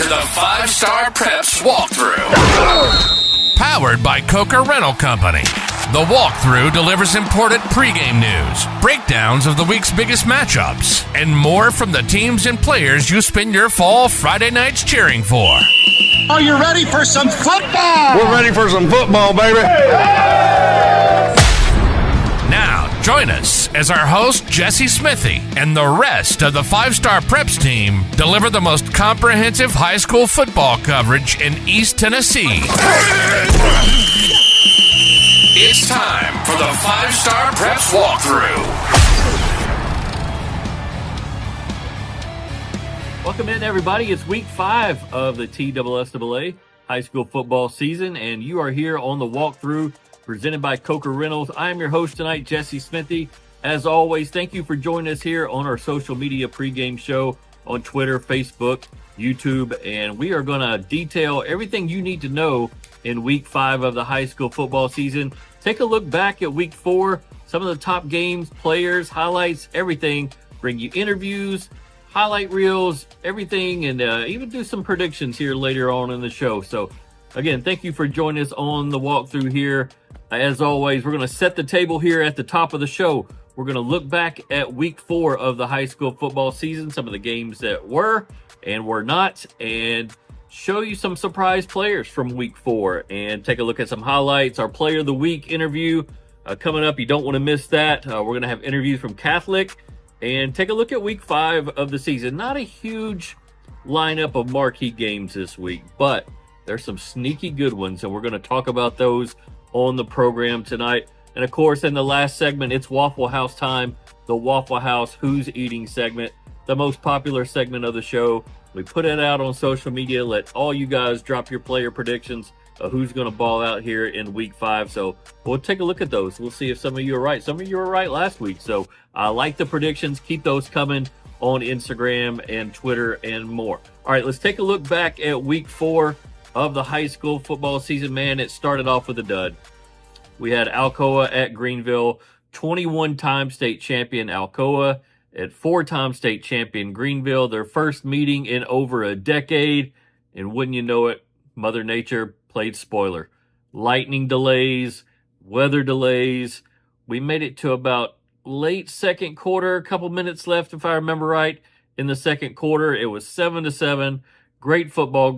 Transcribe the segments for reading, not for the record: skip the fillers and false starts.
to the 5-Star Preps Walkthrough. Powered by Coker Rental Company. The Walkthrough delivers important pregame news, breakdowns of the week's biggest matchups, and more from the teams and players you spend your fall Friday nights cheering for. Are you ready for some football? We're ready for some football, baby. Now, join us as our host, Jesse Smithey, and the rest of the 5-Star Preps team deliver the most comprehensive high school football coverage in East Tennessee. It's time for the 5-Star Preps Walkthrough. Welcome in, everybody. It's week 5 of the TSSAA high school football season, and you are here on the Walkthrough presented by Coker Rentals. I am your host tonight, Jesse Smithey. As always, thank you for joining us here on our social media pregame show on Twitter, Facebook, YouTube, and we are going to detail everything you need to know in week 5 of the high school football season. Take a look back at week 4, some of the top games, players, highlights, everything. Bring you interviews, highlight reels, everything, and even do some predictions here later on in the show. So, again, thank you for joining us on the walkthrough here. As always, we're going to set the table here at the top of the show. We're going to look back at week 4 of the high school football season, some of the games that were and were not, and show you some surprise players from week 4 and take a look at some highlights. Our player of the week interview coming up. You don't want to miss that. We're going to have interviews from Catholic and take a look at week 5 of the season. Not a huge lineup of marquee games this week, but there's some sneaky good ones, and we're going to talk about those on the program tonight. And of course, in the last segment, it's Waffle House time, the Waffle House Who's Eating segment, the most popular segment of the show. We put it out on social media, let all you guys drop your player predictions of who's going to ball out here in week 5. So we'll take a look at those. We'll see if some of you are right. Some of you were right last week. So I like the predictions. Keep those coming on Instagram and Twitter and more. All right, let's take a look back at week 4 of the high school football season. Man, it started off with a dud. We had Alcoa at Greenville, 21-time state champion Alcoa at 4-time state champion Greenville, their first meeting in over a decade. And wouldn't you know it, Mother Nature played spoiler. Lightning delays, weather delays. We made it to about late second quarter, a couple minutes left, if I remember right, in the second quarter. It was 7-7. Great football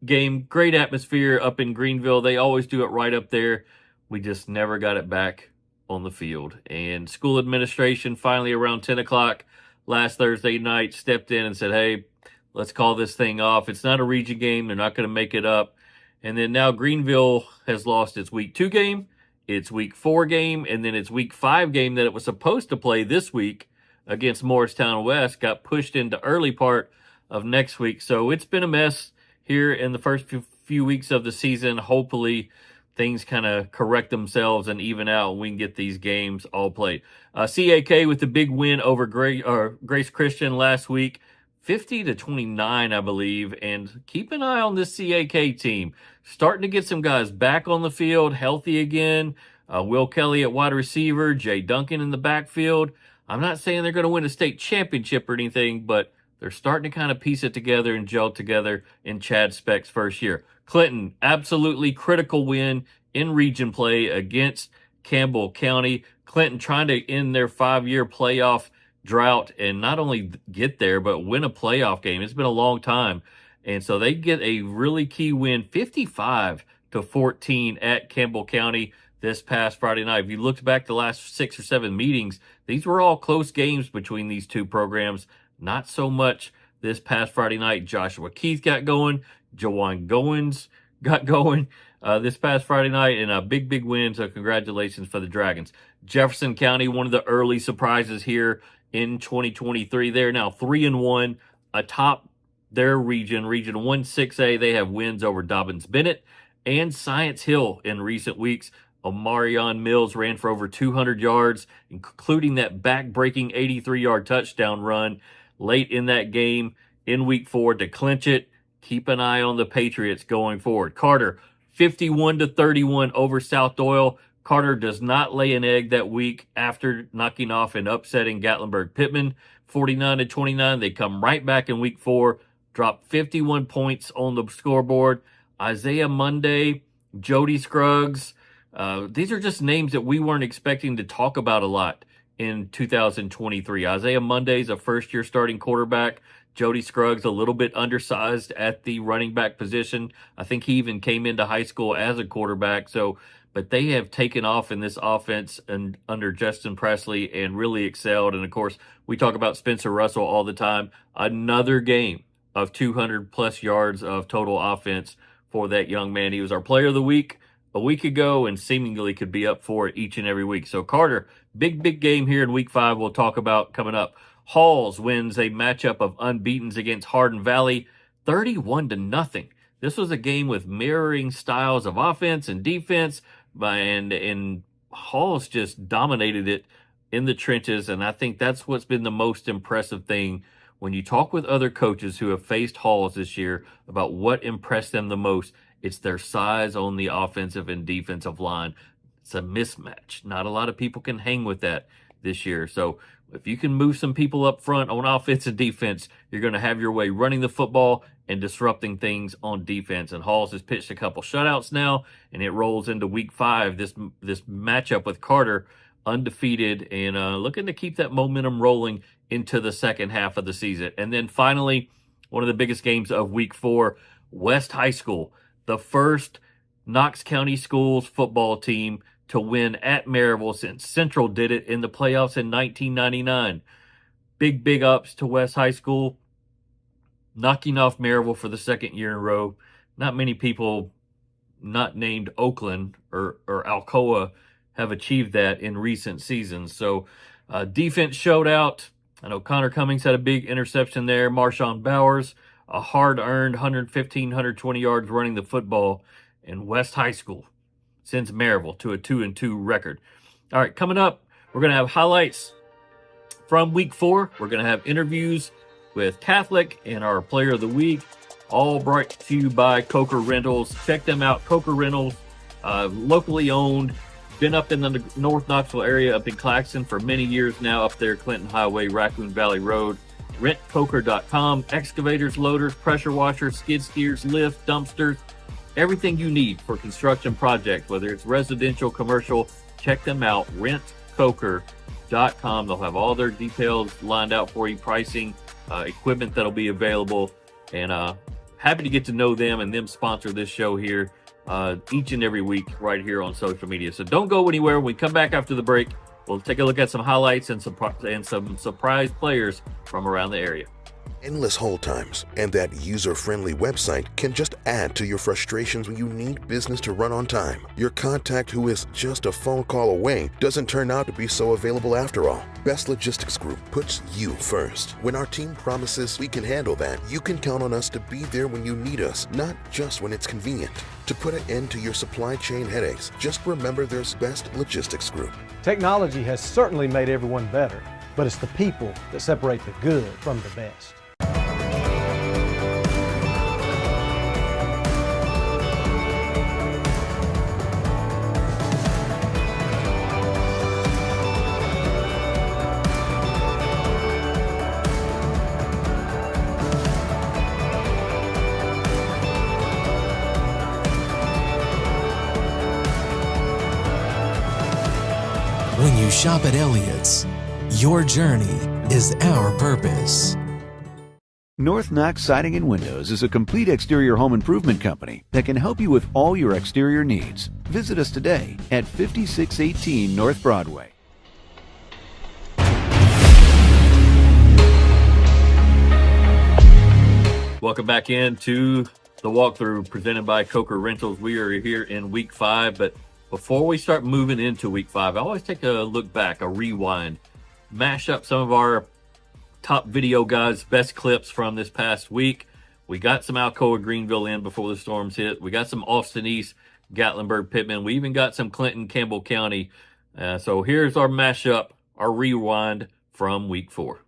game, great atmosphere up in Greenville. They always do it right up there. We just never got it back on the field. And school administration finally around 10 o'clock last Thursday night stepped in and said, hey, let's call this thing off. It's not a region game. They're not going to make it up. And then now Greenville has lost its week 2 game, its week 4 game, and then its week 5 game that it was supposed to play this week against Morristown West got pushed into early part of next week. So it's been a mess here in the first few weeks of the season. Hopefully things kind of correct themselves and even out, and we can get these games all played. CAK with the big win over Grace Christian last week, 50-29, I believe. And keep an eye on this CAK team. Starting to get some guys back on the field, healthy again. Will Kelly at wide receiver, Jay Duncan in the backfield. I'm not saying they're going to win a state championship or anything, but they're starting to kind of piece it together and gel together in Chad Speck's first year. Clinton, absolutely critical win in region play against Campbell County. Clinton trying to end their 5-year playoff drought and not only get there, but win a playoff game. It's been a long time. And so they get a really key win, 55-14 at Campbell County this past Friday night. If you looked back the last 6 or 7 meetings, these were all close games between these two programs. Not so much this past Friday night. Joshua Keith got going. Jawan Goins got going this past Friday night, and a big win, so congratulations for the Dragons. Jefferson County, one of the early surprises here in 2023. They're now 3-1 atop their region 1-6A. They have wins over Dobbins Bennett and Science Hill in recent weeks. Omarion Mills ran for over 200 yards, including that back-breaking 83-yard touchdown run late in that game in week 4 to clinch it. Keep an eye on the Patriots going forward. Carter, 51-31 over South Doyle. Carter does not lay an egg that week after knocking off and upsetting Gatlinburg Pittman 49-29. They come right back in week 4, dropped 51 points on the scoreboard. Isaiah Monday, Jody Scruggs. These are just names that we weren't expecting to talk about a lot in 2023. Isaiah Monday's a first-year starting quarterback. Jody Scruggs, a little bit undersized at the running back position. I think he even came into high school as a quarterback. But they have taken off in this offense and under Justin Presley and really excelled. And of course, we talk about Spencer Russell all the time. Another game of 200 plus yards of total offense for that young man. He was our player of the week a week ago and seemingly could be up for it each and every week. So Carter, big game here in week 5 we'll talk about coming up. Halls wins a matchup of unbeatens against Hardin Valley 31-0. This was a game with mirroring styles of offense and defense, and Halls just dominated it in the trenches, and I think that's what's been the most impressive thing when you talk with other coaches who have faced Halls this year about what impressed them the most. It's their size on the offensive and defensive line. It's a mismatch. Not a lot of people can hang with that this year. So if you can move some people up front on offense and defense, you're going to have your way running the football and disrupting things on defense. And Halls has pitched a couple shutouts now, and it rolls into week 5. This matchup with Carter, undefeated, and looking to keep that momentum rolling into the second half of the season. And then finally, one of the biggest games of week 4, West High School, the first Knox County Schools football team to win at Maryville since Central did it in the playoffs in 1999. Big ups to West High School, knocking off Maryville for the second year in a row. Not many people not named Oakland or Alcoa have achieved that in recent seasons. So defense showed out. I know Connor Cummings had a big interception there. Marshawn Bowers, a hard-earned 115, 120 yards running the football. And West High School sends Maryville to a 2-2 record. All right, coming up, we're going to have highlights from week 4. We're going to have interviews with Catholic and our player of the week, all brought to you by Coker Rentals. Check them out, Coker Rentals, locally owned, been up in the North Knoxville area, up in Claxton for many years now, up there, Clinton Highway, Raccoon Valley Road. RentCoker.com, excavators, loaders, pressure washers, skid steers, lifts, dumpsters, everything you need for construction projects, whether it's residential, commercial. Check them out, RentCoker.com. They'll have all their details lined out for you, pricing, equipment that'll be available, and happy to get to know them and them sponsor this show here each and every week right here on social media. So don't go anywhere. When we come back after the break, we'll take a look at some highlights and some surprise players from around the area. Endless hold times and that user-friendly website can just add to your frustrations when you need business to run on time. Your contact who is just a phone call away doesn't turn out to be so available after all. Best Logistics Group puts you first. When our team promises we can handle that, you can count on us to be there when you need us, not just when it's convenient. To put an end to your supply chain headaches, just remember there's Best Logistics Group. Technology has certainly made everyone better, but it's the people that separate the good from the best. When you shop at Elliott's, your journey is our purpose. North Knox Siding and Windows is a complete exterior home improvement company that can help you with all your exterior needs. Visit us today at 5618 North Broadway. Welcome back into the walkthrough presented by Coker Rentals. We are here in week 5, but before we start moving into week 5, I always take a look back, a rewind, mash up some of our top video guys' best clips from this past week. We got some Alcoa Greenville in before the storms hit. We got some Austin East, Gatlinburg, Pittman. We even got some Clinton, Campbell County. So here's our mashup, our rewind from week 4.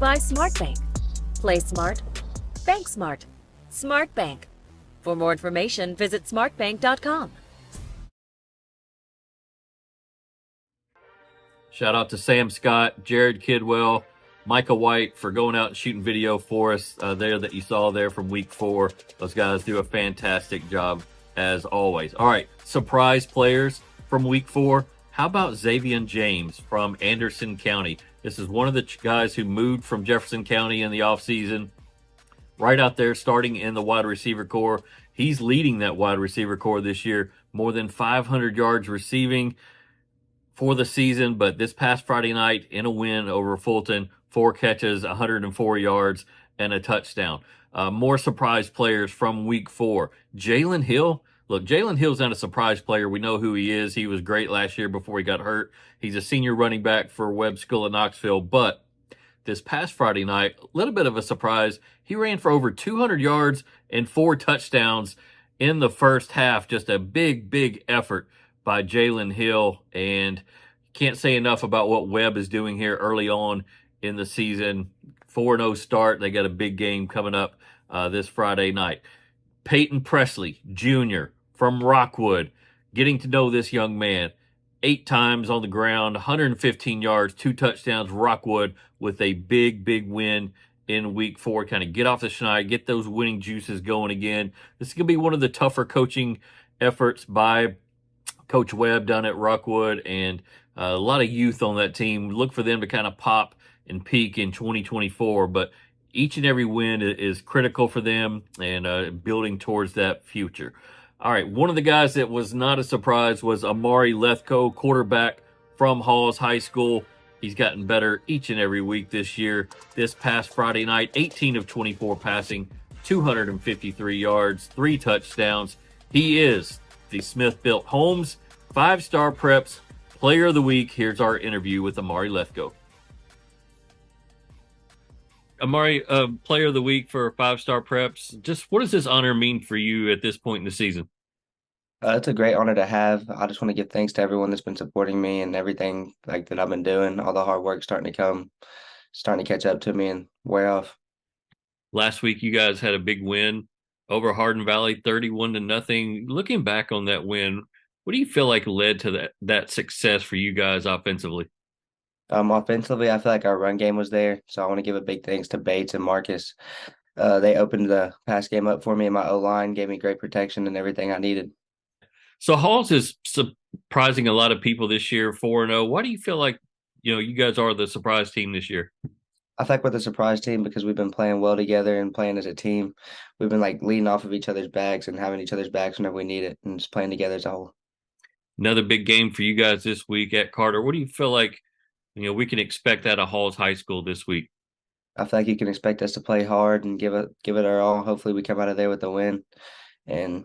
by SmartBank. Play smart. Bank smart. SmartBank. For more information, visit smartbank.com. Shout out to Sam Scott, Jared Kidwell, Micah White for going out and shooting video for us there that you saw there from week 4. Those guys do a fantastic job as always. All right, surprise players from week 4. How about Xavier James from Anderson County? This is one of the guys who moved from Jefferson County in the offseason. Right out there starting in the wide receiver core. He's leading that wide receiver core this year. More than 500 yards receiving for the season, but this past Friday night in a win over Fulton, 4 catches, 104 yards, and a touchdown. More surprise players from week 4. Jalen Hill. Look, Jalen Hill's not a surprise player. We know who he is. He was great last year before he got hurt. He's a senior running back for Webb School of Knoxville, but this past Friday night, a little bit of a surprise. He ran for over 200 yards and 4 touchdowns in the first half. Just a big, big effort by Jalen Hill. And can't say enough about what Webb is doing here early on in the season. 4-0 start. They got a big game coming up this Friday night. Peyton Presley Jr. from Rockwood. Getting to know this young man. 8 times on the ground, 115 yards, 2 touchdowns. Rockwood with a big, big win in week 4. Kind of get off the schneid, get those winning juices going again. This is going to be one of the tougher coaching efforts by Coach Webb down at Rockwood, and a lot of youth on that team. Look for them to kind of pop and peak in 2024, but each and every win is critical for them and building towards that future. All right, one of the guys that was not a surprise was Amari Lethco, quarterback from Halls High School. He's gotten better each and every week this year. This past Friday night, 18 of 24 passing, 253 yards, 3 touchdowns. He is the Smith-Built Homes 5-Star Preps Player of the Week. Here's our interview with Amari Lethco. Amari, Player of the Week for 5-Star Preps. Just what does this honor mean for you at this point in the season? It's a great honor to have. I just want to give thanks to everyone that's been supporting me and everything like that I've been doing. All the hard work starting to catch up to me and wear off. Last week, you guys had a big win over Hardin Valley, 31-0. Looking back on that win, what do you feel like led to that success for you guys offensively? Offensively, I feel like our run game was there. So I want to give a big thanks to Bates and Marcus. They opened the pass game up for me, and my O-line gave me great protection and everything I needed. So Halls is surprising a lot of people this year, 4-0. Why do you feel like, you guys are the surprise team this year? I feel like we're the surprise team because we've been playing well together and playing as a team. We've been like leading off of each other's backs and having each other's backs whenever we need it and just playing together as a whole. Another big game for you guys this week at Carter. What do you feel like, we can expect out of Halls High School this week? I feel like you can expect us to play hard and give it our all. Hopefully we come out of there with a win and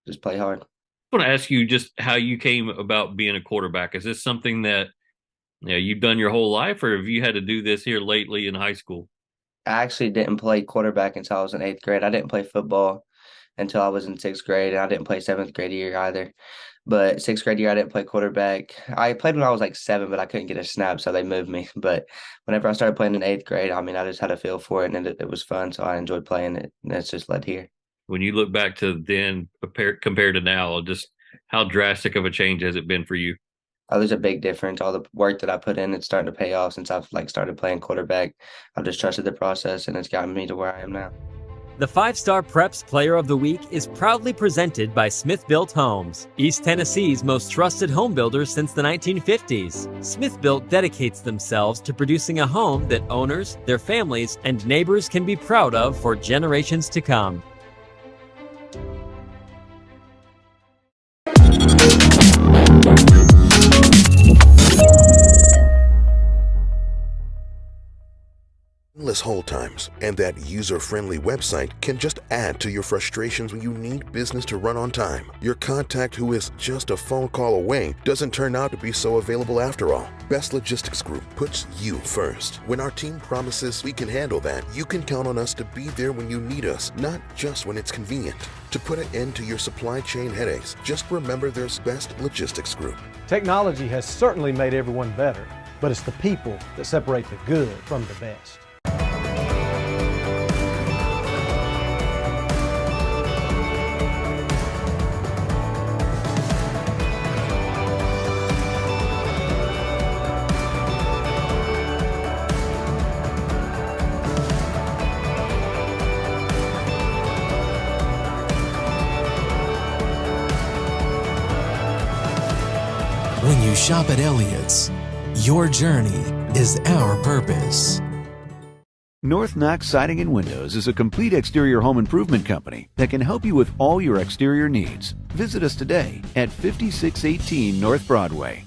just play hard. I want to ask you just how you came about being a quarterback. Is this something that you've done your whole life, or have you had to do this here lately in high school? I actually didn't play quarterback until I was in 8th grade. I didn't play football until I was in 6th grade, and I didn't play 7th grade year either. But 6th grade year, I didn't play quarterback. I played when I was like 7, but I couldn't get a snap, so they moved me. But whenever I started playing in 8th grade, I just had a feel for it, and it was fun, so I enjoyed playing it, and it's just led here. When you look back to then compared to now, just how drastic of a change has it been for you? Oh, there's a big difference. All the work that I put in, it's starting to pay off since I've started playing quarterback. I've just trusted the process, and it's gotten me to where I am now. The 5-Star Preps Player of the Week is proudly presented by Smith-Built Homes, East Tennessee's most trusted home builders since the 1950s. Smith-Built dedicates themselves to producing a home that owners, their families, and neighbors can be proud of for generations to come. Endless hold times and that user-friendly website can just add to your frustrations when you need business to run on time. Your contact who is just a phone call away doesn't turn out to be so available after all. Best Logistics Group puts you first. When our team promises we can handle that, you can count on us to be there when you need us, not just when it's convenient. To put an end to your supply chain headaches, just remember there's Best Logistics Group. Technology has certainly made everyone better, but it's the people that separate the good from the best. When you shop at Elliott's, your journey is our purpose. North Knox Siding and Windows is a complete exterior home improvement company that can help you with all your exterior needs. Visit us today at 5618 North Broadway.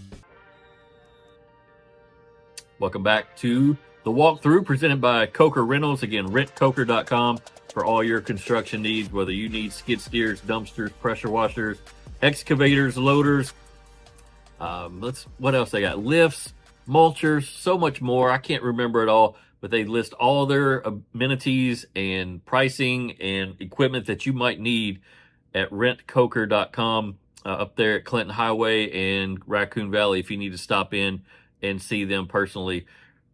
Welcome back to the walkthrough presented by Coker Rentals. Again, rentcoker.com for all your construction needs, whether you need skid steers, dumpsters, pressure washers, excavators, loaders. What else they got? Lifts, mulchers, so much more. I can't remember it all, but they list all their amenities and pricing and equipment that you might need at rentcoker.com up there at Clinton Highway and Raccoon Valley if you need to stop in and see them personally.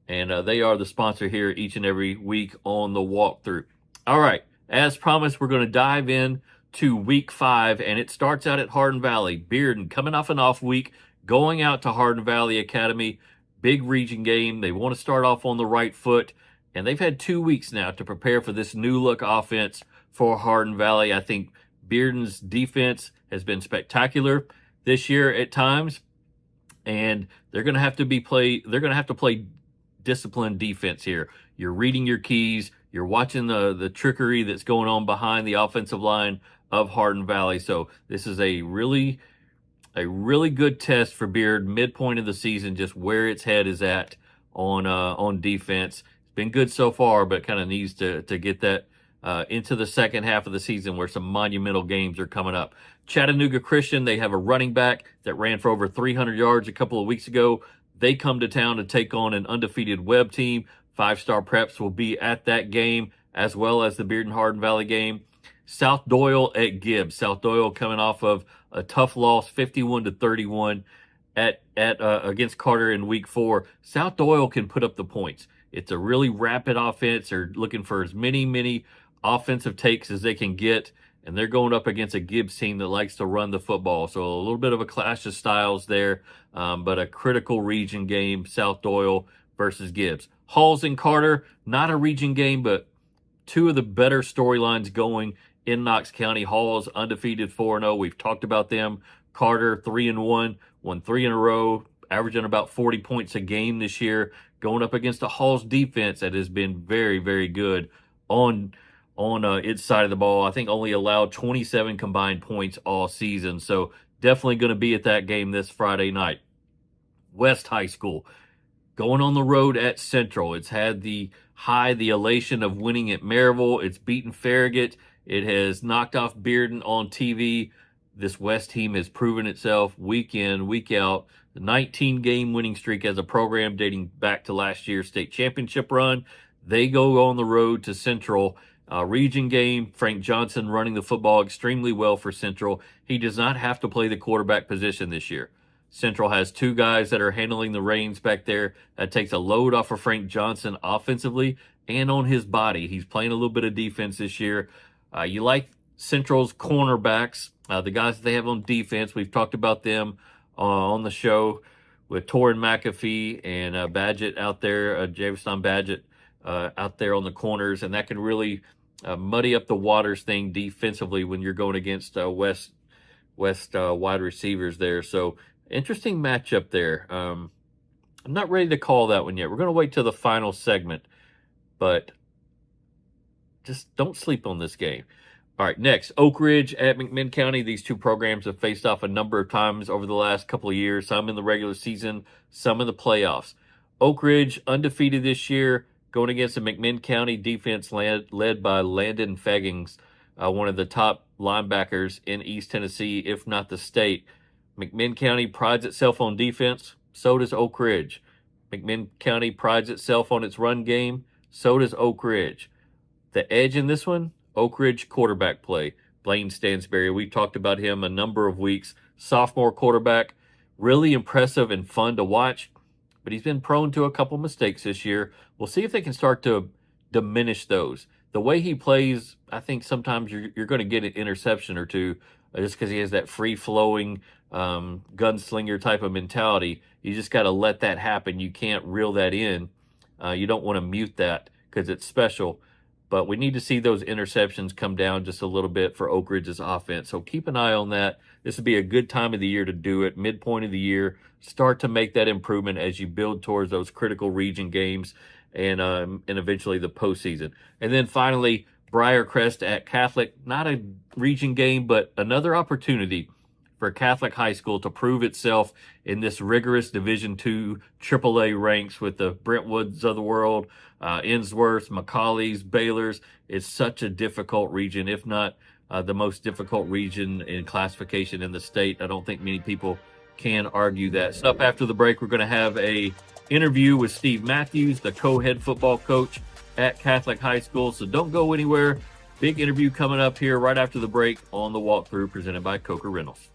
And they are the sponsor here each and every week on the walkthrough. All right, as promised, we're going to dive in to week 5, and it starts out at Hardin Valley. Bearden coming off an off week, going out to Hardin Valley Academy. Big region game. They want to start off on the right foot, and they've had 2 weeks now to prepare for this new look offense for Hardin Valley. I think Bearden's defense has been spectacular this year at times, and they're going to have to play disciplined defense here. You're reading your keys. You're watching the trickery that's going on behind the offensive line of Hardin Valley. So this is a really good test for Beard, midpoint of the season, just where its head is at on defense. It's been good so far, but kind of needs to get that into the second half of the season where some monumental games are coming up. Chattanooga Christian, they have a running back that ran for over 300 yards a couple of weeks ago. They come to town to take on an undefeated Webb team. 5-star Preps will be at that game, as well as the Bearden Hardin Valley game. South Doyle at Gibbs. South Doyle coming off of a tough loss, 51-31 against Carter in week 4. South Doyle can put up the points. It's a really rapid offense. They're looking for as many offensive takes as they can get, and they're going up against a Gibbs team that likes to run the football. So a little bit of a clash of styles there, but a critical region game, South Doyle versus Gibbs. Halls and Carter, not a region game, but two of the better storylines going in Knox County. Halls undefeated 4-0. We've talked about them. Carter 3-1, won 3 in a row, averaging about 40 points a game this year, going up against a Halls defense that has been very, very good on its side of the ball. I think only allowed 27 combined points all season. So definitely going to be at that game this Friday night. West High School going on the road at Central. It's had the elation of winning at Maryville. It's beaten Farragut. It has knocked off Bearden on TV. This West team has proven itself week in, week out. The 19-game winning streak as a program dating back to last year's state championship run. They go on the road to Central. Region game, Frank Johnson running the football extremely well for Central. He does not have to play the quarterback position this year. Central has 2 guys that are handling the reins back there. That takes a load off of Frank Johnson offensively and on his body. He's playing a little bit of defense this year. You like Central's cornerbacks, the guys that they have on defense. We've talked about them on the show with Torrin McAfee and Badgett out there, Jamestown Badgett out there on the corners, and that can really muddy up the waters thing defensively when you're going against West wide receivers there. So interesting matchup there. I'm not ready to call that one yet. We're going to wait till the final segment, but just don't sleep on this game. All right, next, Oak Ridge at McMinn County. These two programs have faced off a number of times over the last couple of years, some in the regular season, some in the playoffs. Oak Ridge undefeated this year, going against the McMinn County defense led by Landon Faggings, one of the top linebackers in East Tennessee, if not the state. McMinn County prides itself on defense. So does Oak Ridge. McMinn County prides itself on its run game. So does Oak Ridge. The edge in this one, Oak Ridge quarterback play. Blaine Stansberry, we've talked about him a number of weeks. Sophomore quarterback, really impressive and fun to watch, but he's been prone to a couple mistakes this year. We'll see if they can start to diminish those. The way he plays, I think sometimes you're going to get an interception or two just because he has that free-flowing gunslinger type of mentality. You just got to let that happen. You can't reel that in. You don't want to mute that because it's special. but we need to see those interceptions come down just a little bit for Oak Ridge's offense. So keep an eye on that. This would be a good time of the year to do it, midpoint of the year. Start to make that improvement as you build towards those critical region games and eventually the postseason. And then finally, Briarcrest at Catholic, not a region game, but another opportunity for Catholic High School to prove itself in this rigorous Division II AAA ranks with the Brentwoods of the world, Innsworth, McCauley's, Baylor's. It's such a difficult region, if not the most difficult region in classification in the state. I don't think many people can argue that. So up after the break, we're going to have a interview with Steve Matthews, the co-head football coach at Catholic High School. So don't go anywhere. Big interview coming up here right after the break on the walkthrough presented by Coker Reynolds.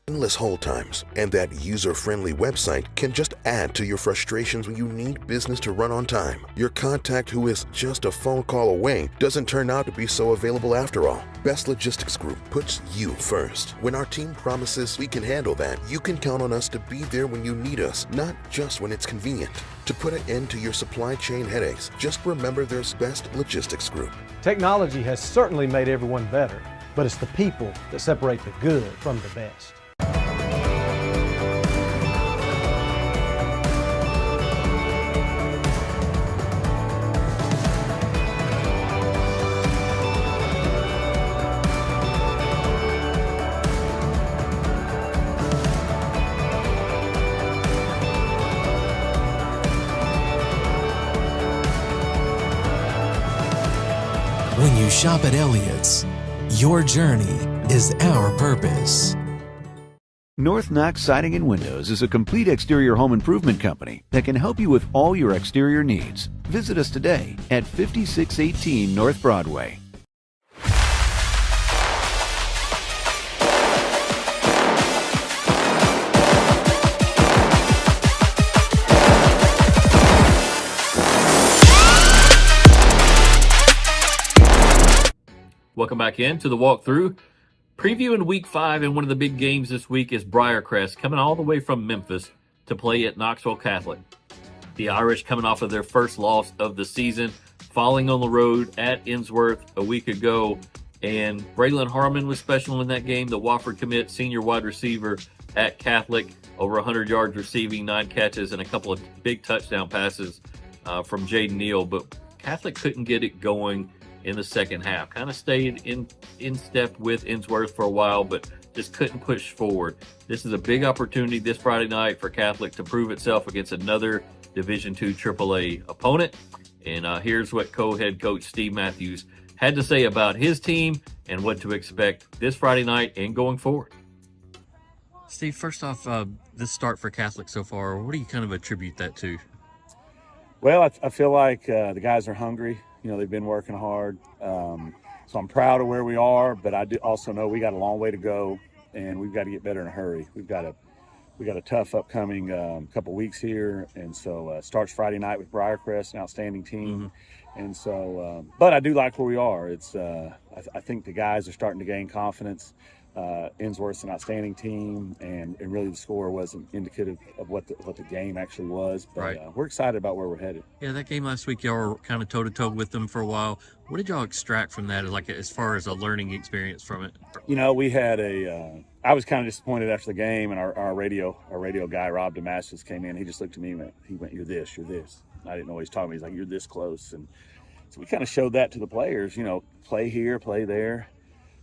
Endless hold times and that user-friendly website can just add to your frustrations when you need business to run on time. Your contact who is just a phone call away doesn't turn out to be so available after all. Best Logistics Group puts you first. When our team promises we can handle that, you can count on us to be there when you need us, not just when it's convenient. To put an end to your supply chain headaches, just remember there's Best Logistics Group. Technology has certainly made everyone better, but it's the people that separate the good from the best. When you shop at Elliott's, your journey is our purpose. North Knox Siding and Windows is a complete exterior home improvement company that can help you with all your exterior needs. Visit us today at 5618 North Broadway. Welcome back in to the walkthrough. Previewing week 5, and one of the big games this week is Briarcrest coming all the way from Memphis to play at Knoxville Catholic. The Irish coming off of their first loss of the season, falling on the road at Innsworth a week ago. And Braylon Harmon was special in that game, the Wofford commit, senior wide receiver at Catholic, over 100 yards receiving, 9 catches, and a couple of big touchdown passes from Jaden Neal. But Catholic couldn't get it going in the second half. Kind of stayed in step with Innsworth for a while, but just couldn't push forward. This is a big opportunity this Friday night for Catholic to prove itself against another Division II AAA opponent. And here's what co-head coach Steve Matthews had to say about his team and what to expect this Friday night and going forward. Steve, first off, this start for Catholic so far, what do you kind of attribute that to? Well, I feel like the guys are hungry. You know, they've been working hard. So I'm proud of where we are, but I do also know we got a long way to go, and we've got to get better in a hurry. We got a tough upcoming couple weeks here, and so starts Friday night with Briarcrest, an outstanding team. And so, but I do like where we are. It's I think the guys are starting to gain confidence. Innsworth's an outstanding team, and really the score wasn't indicative of what the game actually was. But right. We're excited about where we're headed. Yeah, that game last week, y'all were kind of toe-to-toe with them for a while. What did y'all extract from that, like as far as a learning experience from it? You know, we had I was kind of disappointed after the game, and our radio guy, Rob Damascus, came in. He just looked at me and he went, you're this. I didn't know what he was talking about. He's like, you're this close. And so we kind of showed that to the players, you know, play here, play there.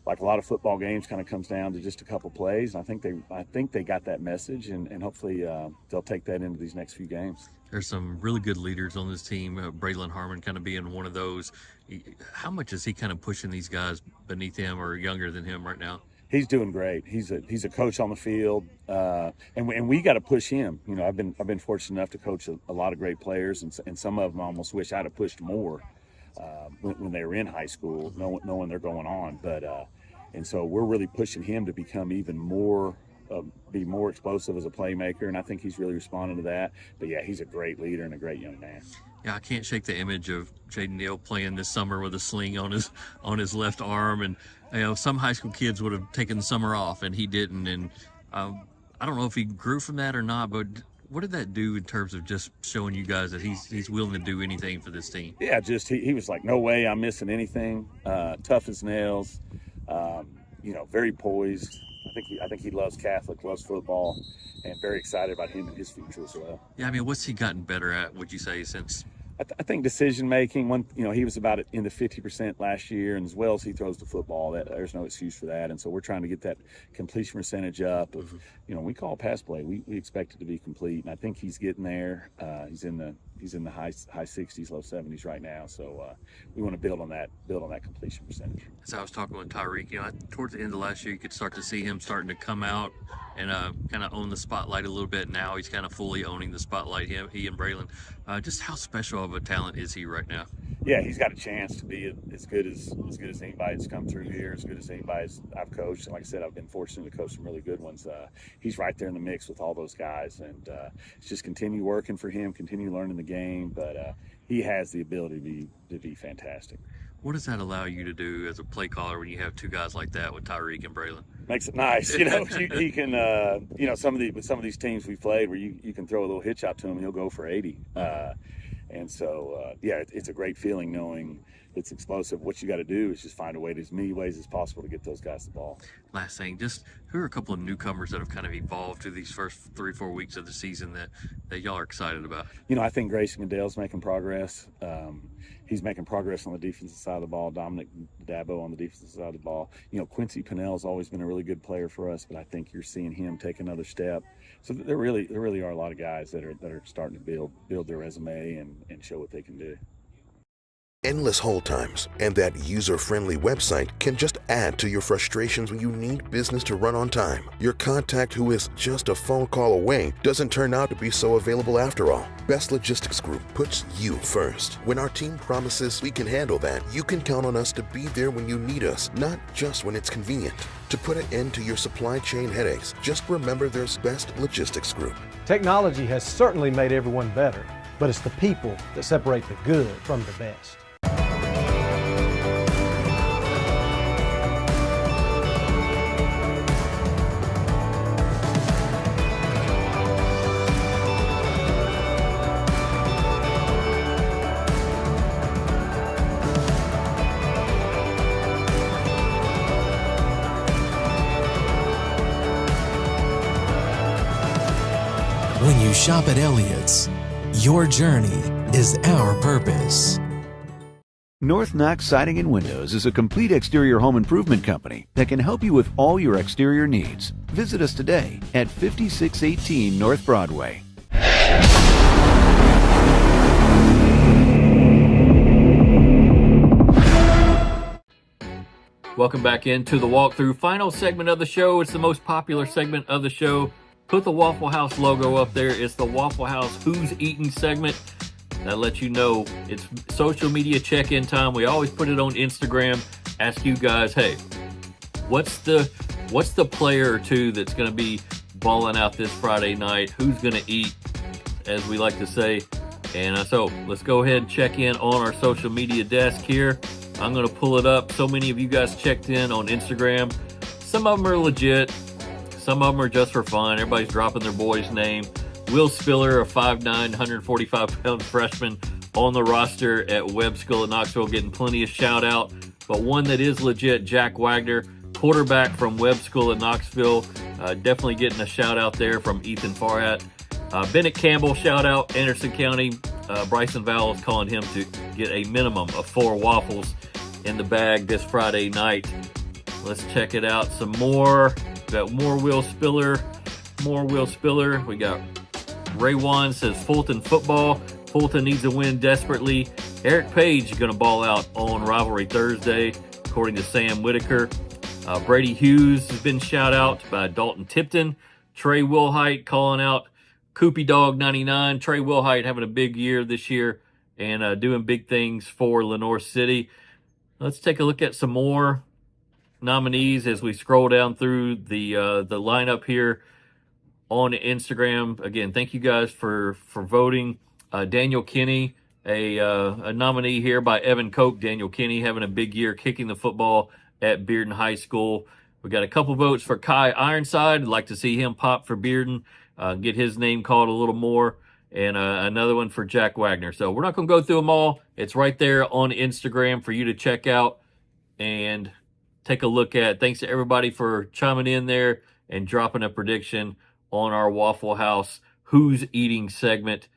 Like a lot of football games, kind of comes down to just a couple plays. And I think they got that message, and hopefully they'll take that into these next few games. There's some really good leaders on this team. Braylon Harmon kind of being one of those. How much is he kind of pushing these guys beneath him or younger than him right now? He's doing great. He's a coach on the field, and we got to push him. You know, I've been fortunate enough to coach a lot of great players, and some of them I almost wish I'd have pushed more when they were in high school, knowing they're going on. But and so we're really pushing him to become even more, be more explosive as a playmaker, and I think he's really responding to that. But yeah, he's a great leader and a great young man. Yeah, I can't shake the image of Jaden Neal playing this summer with a sling on his left arm, and you know, some high school kids would have taken the summer off, and he didn't. And I don't know if he grew from that or not, but What did that do in terms of just showing you guys that he's willing to do anything for this team? Yeah, just he was like, no way I'm missing anything. Tough as nails. Very poised. I think he loves Catholic, loves football, and very excited about him and his future as well. Yeah, I mean, what's he gotten better at, would you say, since? I think decision making. He was about in the 50% last year, and as well as he throws the football, there's no excuse for that. And so we're trying to get that completion percentage up. We call pass play. We expect it to be complete, and I think he's getting there. He's in the high 60s, low 70s right now. So we want to build on that completion percentage. As I was talking with Tyreek, towards the end of last year, you could start to see him starting to come out and kind of own the spotlight a little bit. Now he's kind of fully owning the spotlight. He and Braylon. Just how special of a talent is he right now? Yeah, he's got a chance to be as good as anybody that's come through here, as good as anybody I've coached. And like I said, I've been fortunate to coach some really good ones. He's right there in the mix with all those guys, and it's just continue working for him, continue learning the game. But he has the ability to be fantastic. What does that allow you to do as a play caller when you have two guys like that with Tyreek and Braylon? Makes it nice, He can, some of these teams we played where you can throw a little hitch out to him, he'll go for 80. And so, it's a great feeling knowing it's explosive. What you got to do is just find a way, as many ways as possible, to get those guys the ball. Last thing, just who are a couple of newcomers that have kind of evolved through these first 3-4 weeks of the season that y'all are excited about? I think Grayson Goodell's making progress. He's making progress on the defensive side of the ball. Dominic Dabo on the defensive side of the ball. Quincy Pennell's always been a really good player for us, but I think you're seeing him take another step. So there really are a lot of guys that are starting to build their resume and show what they can do. Endless hold times and that user-friendly website can just add to your frustrations when you need business to run on time. Your contact who is just a phone call away doesn't turn out to be so available after all. Best Logistics Group puts you first. When our team promises we can handle that, you can count on us to be there when you need us, not just when it's convenient. To put an end to your supply chain headaches, just remember there's Best Logistics Group. Technology has certainly made everyone better, but it's the people that separate the good from the best. When you shop at Elliott's, your journey is our purpose. North Knox Siding and Windows is a complete exterior home improvement company that can help you with all your exterior needs. Visit us today at 5618 North Broadway. Welcome back into the walkthrough. Final segment of the show. It's the most popular segment of the show. Put the Waffle House logo up there. It's the Waffle House Who's Eating segment. That lets you know it's social media check-in time. We always put it on Instagram. Ask you guys, hey, what's the player or two that's going to be balling out this Friday night? Who's going to eat, as we like to say? And so let's go ahead and check in on our social media desk here. I'm going to pull it up. So many of you guys checked in on Instagram. Some of them are legit. Some of them are just for fun. Everybody's dropping their boy's name. Will Spiller, a 5'9", 145-pound freshman on the roster at Webb School at Knoxville, getting plenty of shout-out. But one that is legit, Jack Wagner, quarterback from Webb School at Knoxville, definitely getting a shout-out there from Ethan Farhat. Bennett Campbell, shout-out, Anderson County. Bryson Vowell is calling him to get a minimum of 4 waffles in the bag this Friday night. Let's check it out some more. Got more Will Spiller. We got Ray Wan says Fulton football. Fulton needs a win desperately. Eric Page going to ball out on Rivalry Thursday, according to Sam Whitaker. Brady Hughes has been shout out by Dalton Tipton. Trey Wilhite calling out Koopy Dog 99. Trey Wilhite having a big year this year and doing big things for Lenoir City. Let's take a look at some more nominees as we scroll down through the lineup here on Instagram. Again, thank you guys for voting. Daniel Kinney, a nominee here by Evan Cope. Daniel Kinney having a big year kicking the football at Bearden High School. We got a couple votes for Kai Ironside. I'd like to see him pop for Bearden. get his name called a little more, and another one for Jack Wagner. So we're not going to go through them all. It's right there on Instagram for you to check out and take a look at. Thanks to everybody for chiming in there and dropping a prediction on our Waffle House Who's Eating segment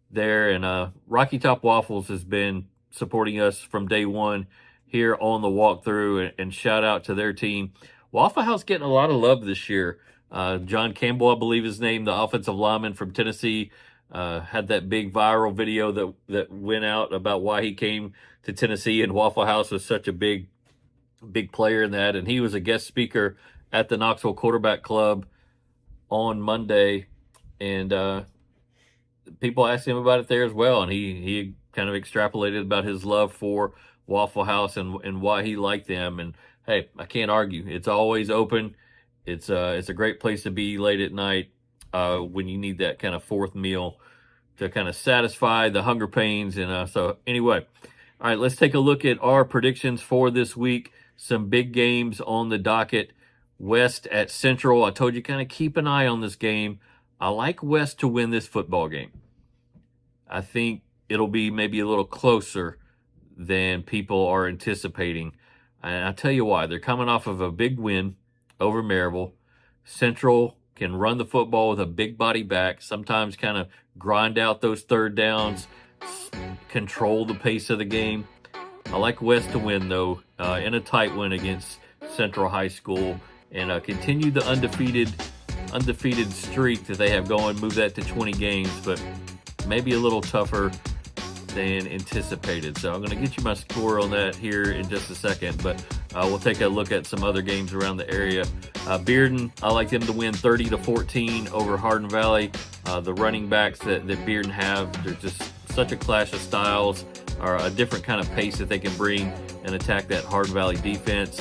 there. And Rocky Top Waffles has been supporting us from day one here on the walkthrough, and shout out to their team. Waffle House getting a lot of love this year. John Campbell, I believe his name, the offensive lineman from Tennessee, had that big viral video that went out about why he came to Tennessee, and Waffle House was such a big player in that. And he was a guest speaker at the Knoxville Quarterback Club on Monday, and people asked him about it there as well, and he kind of extrapolated about his love for Waffle House and why he liked them. And hey, I can't argue. It's always open. It's a great place to be late at night when you need that kind of fourth meal to kind of satisfy the hunger pains. And so anyway, all right, let's take a look at our predictions for this week. Some big games on the docket. West at Central. I told you kind of keep an eye on this game. I like West to win this football game. I think it'll be maybe a little closer than people are anticipating. And I'll tell you why. They're coming off of a big win over Maryville. Central can run the football with a big body back, sometimes kind of grind out those third downs, control the pace of the game. I like West to win, though, in a tight win against Central High School, and continue the undefeated streak that they have going, move that to 20 games, but maybe a little tougher than anticipated. So I'm going to get you my score on that here in just a second, but we'll take a look at some other games around the area. Bearden, I like them to win 30-14 over Hardin Valley. The running backs that Bearden have, they're just such a clash of styles, or a different kind of pace that they can bring and attack that Hardin Valley defense.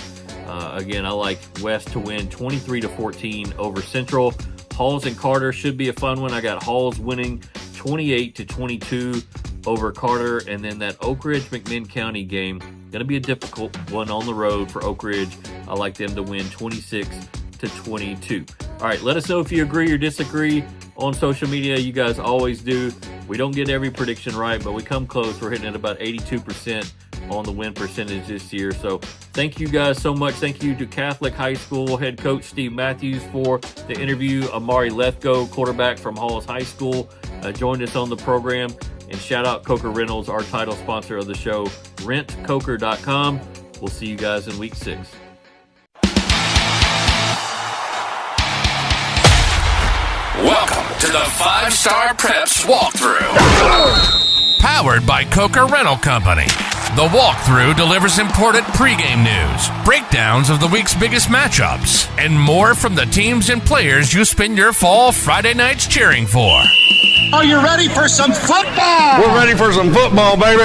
Again, I like West to win 23-14 over Central. Halls and Carter should be a fun one. I got Halls winning 28-22 over Carter, and then that Oak Ridge McMinn County game, going to be a difficult one on the road for Oak Ridge. I like them to win 26-22. All right, let us know if you agree or disagree on social media. You guys always do. We don't get every prediction right, but we come close. We're hitting at about 82% on the win percentage this year. So thank you guys so much. Thank you to Catholic High School head coach Steve Matthews for the interview. Amari Lethko, quarterback from Halls High School, joined us on the program. And shout out Coker Rentals, our title sponsor of the show, rentcoker.com. We'll see you guys in week 6. Welcome to the 5-Star Preps Walkthrough. Powered by Coker Rental Company. The Walkthrough delivers important pregame news, breakdowns of the week's biggest matchups, and more from the teams and players you spend your fall Friday nights cheering for. Are you ready for some football? We're ready for some football, baby.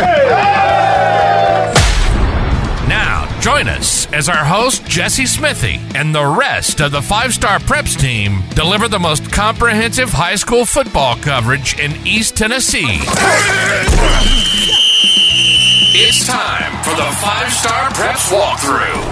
Now, join us as our host, Jesse Smithey, and the rest of the 5-Star Preps team deliver the most comprehensive high school football coverage in East Tennessee. It's time for the 5-Star Preps Walkthrough.